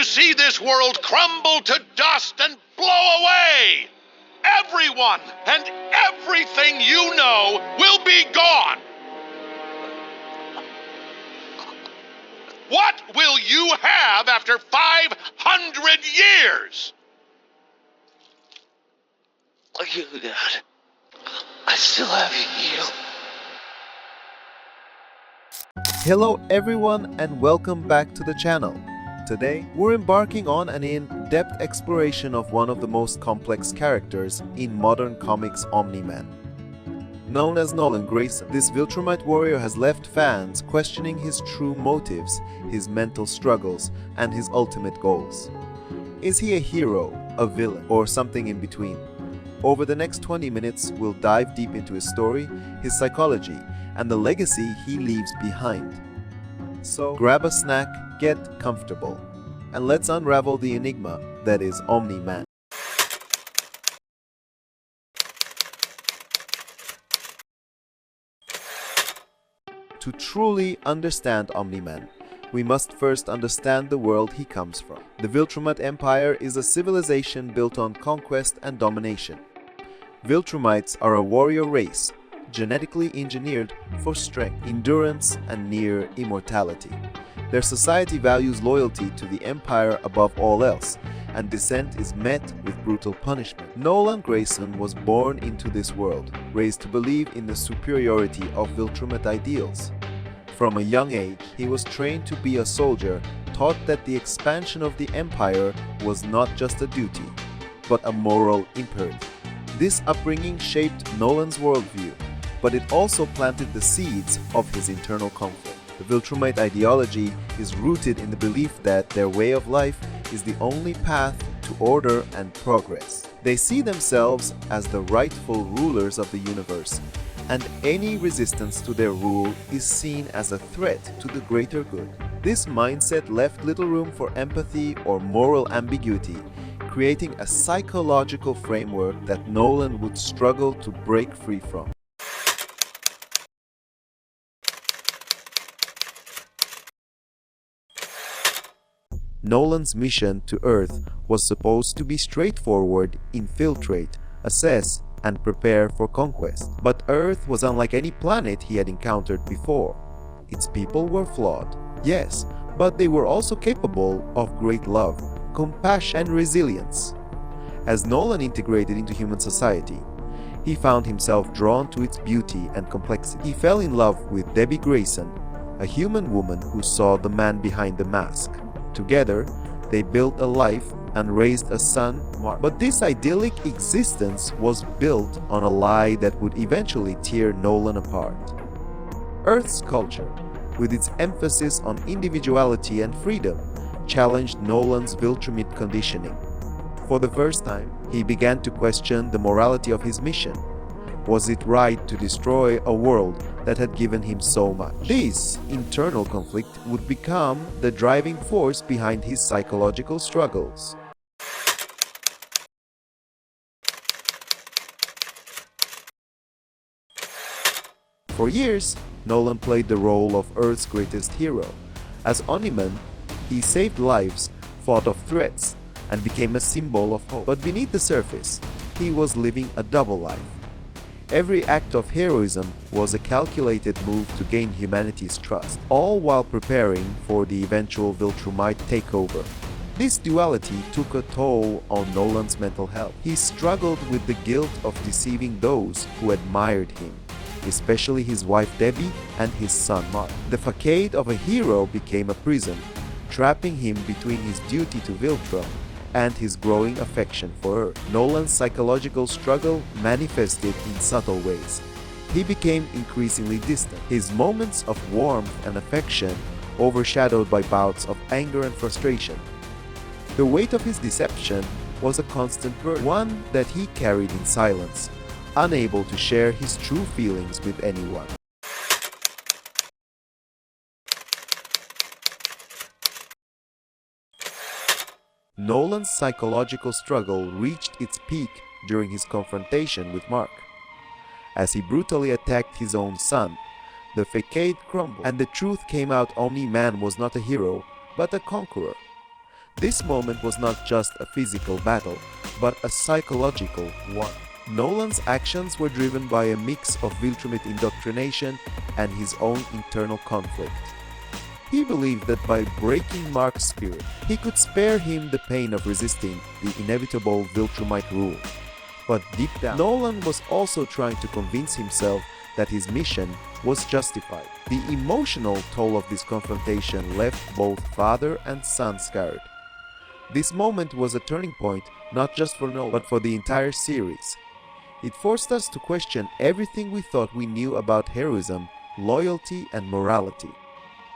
see this world crumble to dust and blow away. Everyone and everything you know will be gone. What will you have after 500 years? You, Dad. I still have you. Hello everyone and welcome back to the channel. Today, we're embarking on an in-depth exploration of one of the most complex characters in modern comics, Omni-Man. Known as Nolan Grayson, this Viltrumite warrior has left fans questioning his true motives, his mental struggles, and his ultimate goals. Is he a hero, a villain, or something in between? Over the next 20 minutes, we'll dive deep into his story, his psychology, and the legacy he leaves behind. So grab a snack, get comfortable, and let's unravel the enigma that is Omni-Man. To truly understand Omni-Man, we must first understand the world he comes from. The Viltrum Empire is a civilization built on conquest and domination. Viltrumites are a warrior race, genetically engineered for strength, endurance, and near immortality. Their society values loyalty to the Empire above all else, and dissent is met with brutal punishment. Nolan Grayson was born into this world, raised to believe in the superiority of Viltrumite ideals. From a young age, he was trained to be a soldier, taught that the expansion of the Empire was not just a duty, but a moral imperative. This upbringing shaped Nolan's worldview, but it also planted the seeds of his internal conflict. The Viltrumite ideology is rooted in the belief that their way of life is the only path to order and progress. They see themselves as the rightful rulers of the universe, and any resistance to their rule is seen as a threat to the greater good. This mindset left little room for empathy or moral ambiguity, creating a psychological framework that Nolan would struggle to break free from. Nolan's mission to Earth was supposed to be straightforward: infiltrate, assess, and prepare for conquest. But Earth was unlike any planet he had encountered before. Its people were flawed, yes, but they were also capable of great love, compassion, and resilience. As Nolan integrated into human society, he found himself drawn to its beauty and complexity. He fell in love with Debbie Grayson, a human woman who saw the man behind the mask. Together, they built a life and raised a son, Mark. But this idyllic existence was built on a lie that would eventually tear Nolan apart. Earth's culture, with its emphasis on individuality and freedom, challenged Nolan's Viltrumite conditioning. For the first time, he began to question the morality of his mission. Was it right to destroy a world that had given him so much? This internal conflict would become the driving force behind his psychological struggles. For years, Nolan played the role of Earth's greatest hero. As Omni-Man, he saved lives, fought off threats, and became a symbol of hope. But beneath the surface, he was living a double life. Every act of heroism was a calculated move to gain humanity's trust, all while preparing for the eventual Viltrumite takeover. This duality took a toll on Nolan's mental health. He struggled with the guilt of deceiving those who admired him, especially his wife Debbie and his son Mark. The facade of a hero became a prison, trapping him between his duty to Viltrum and his growing affection for Earth. Nolan's psychological struggle manifested in subtle ways. He became increasingly distant, his moments of warmth and affection overshadowed by bouts of anger and frustration. The weight of his deception was a constant burden, one that he carried in silence, unable to share his true feelings with anyone. Nolan's psychological struggle reached its peak during his confrontation with Mark. As he brutally attacked his own son, the facade crumbled, and the truth came out: Omni-Man was not a hero, but a conqueror. This moment was not just a physical battle, but a psychological one. Nolan's actions were driven by a mix of Viltrumite indoctrination and his own internal conflict. He believed that by breaking Mark's spirit, he could spare him the pain of resisting the inevitable Viltrumite rule. But deep down, Nolan was also trying to convince himself that his mission was justified. The emotional toll of this confrontation left both father and son scarred. This moment was a turning point not just for Nolan, but for the entire series. It forced us to question everything we thought we knew about heroism, loyalty, and morality.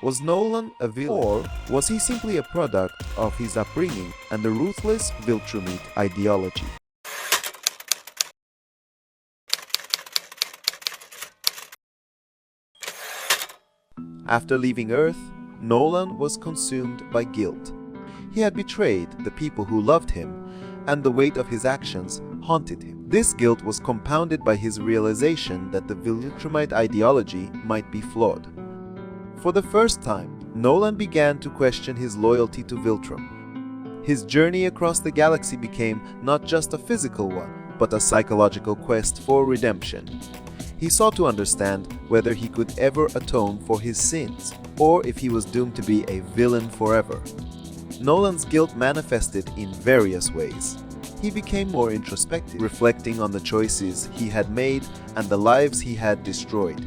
Was Nolan a villain, or was he simply a product of his upbringing and the ruthless Viltrumite ideology? After leaving Earth, Nolan was consumed by guilt. He had betrayed the people who loved him, and the weight of his actions haunted him. This guilt was compounded by his realization that the Viltrumite ideology might be flawed. For the first time, Nolan began to question his loyalty to Viltrum. His journey across the galaxy became not just a physical one, but a psychological quest for redemption. He sought to understand whether he could ever atone for his sins, or if he was doomed to be a villain forever. Nolan's guilt manifested in various ways. He became more introspective, reflecting on the choices he had made and the lives he had destroyed.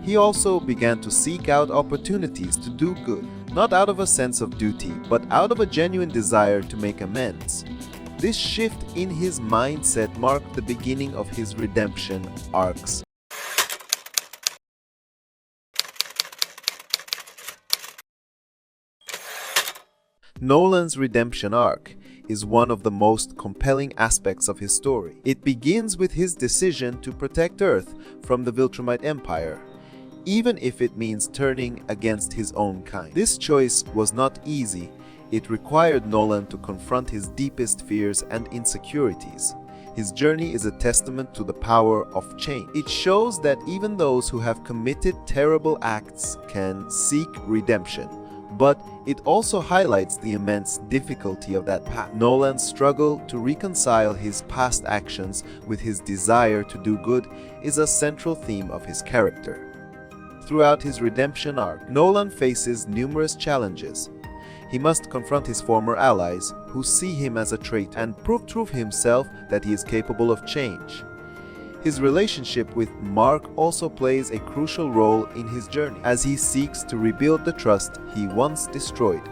He also began to seek out opportunities to do good, not out of a sense of duty, but out of a genuine desire to make amends. This shift in his mindset marked the beginning of his redemption arcs. Nolan's redemption arc is one of the most compelling aspects of his story. It begins with his decision to protect Earth from the Viltrumite Empire, even if it means turning against his own kind. This choice was not easy. It required Nolan to confront his deepest fears and insecurities. His journey is a testament to the power of change. It shows that even those who have committed terrible acts can seek redemption, but it also highlights the immense difficulty of that path. Nolan's struggle to reconcile his past actions with his desire to do good is a central theme of his character. Throughout his redemption arc, Nolan faces numerous challenges. He must confront his former allies, who see him as a traitor, and prove to himself that he is capable of change. His relationship with Mark also plays a crucial role in his journey, as he seeks to rebuild the trust he once destroyed.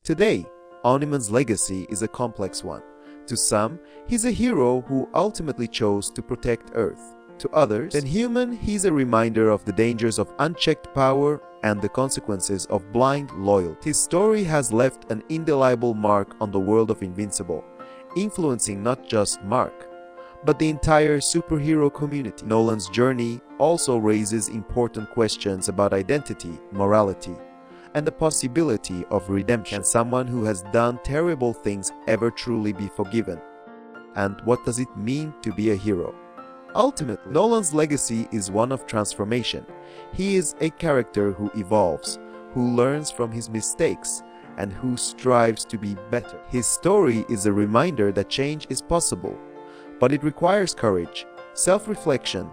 Today, Omni-Man's legacy is a complex one. To some, he's a hero who ultimately chose to protect Earth. To others, an human, he's a reminder of the dangers of unchecked power and the consequences of blind loyalty. His story has left an indelible mark on the world of Invincible, influencing not just Mark, but the entire superhero community. Nolan's journey also raises important questions about identity, morality, and the possibility of redemption. Can someone who has done terrible things ever truly be forgiven? And what does it mean to be a hero? Ultimately, Nolan's legacy is one of transformation. He is a character who evolves, who learns from his mistakes, and who strives to be better. His story is a reminder that change is possible, but it requires courage, self-reflection,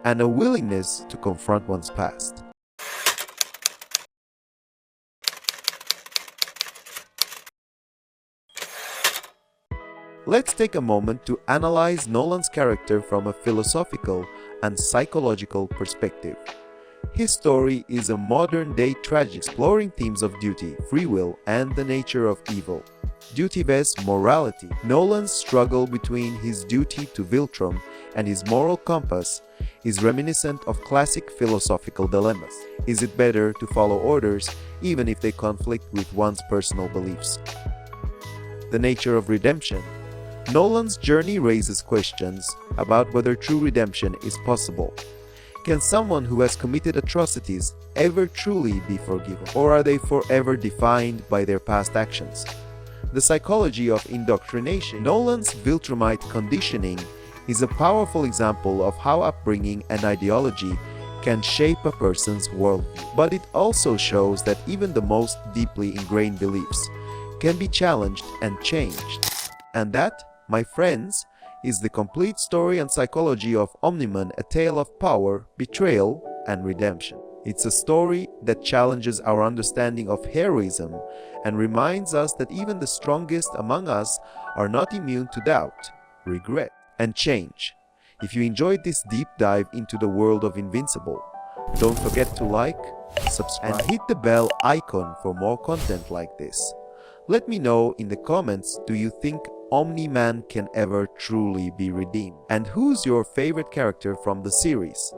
and a willingness to confront one's past. Let's take a moment to analyze Nolan's character from a philosophical and psychological perspective. His story is a modern-day tragedy exploring themes of duty, free will, and the nature of evil. Duty vs. morality. Nolan's struggle between his duty to Viltrum and his moral compass is reminiscent of classic philosophical dilemmas. Is it better to follow orders even if they conflict with one's personal beliefs? The nature of redemption. Nolan's journey raises questions about whether true redemption is possible. Can someone who has committed atrocities ever truly be forgiven, or are they forever defined by their past actions? The psychology of indoctrination. Nolan's Viltrumite conditioning is a powerful example of how upbringing and ideology can shape a person's worldview. But it also shows that even the most deeply ingrained beliefs can be challenged and changed. And that, my friends, is the complete story and psychology of Omni-Man, a tale of power, betrayal, and redemption. It's a story that challenges our understanding of heroism and reminds us that even the strongest among us are not immune to doubt, regret, and change. If you enjoyed this deep dive into the world of Invincible, don't forget to like, subscribe, and hit the bell icon for more content like this. Let me know in the comments, do you think Omni-Man can ever truly be redeemed? And who's your favorite character from the series?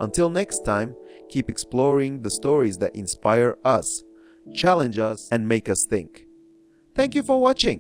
Until next time, keep exploring the stories that inspire us, challenge us, and make us think. Thank you for watching.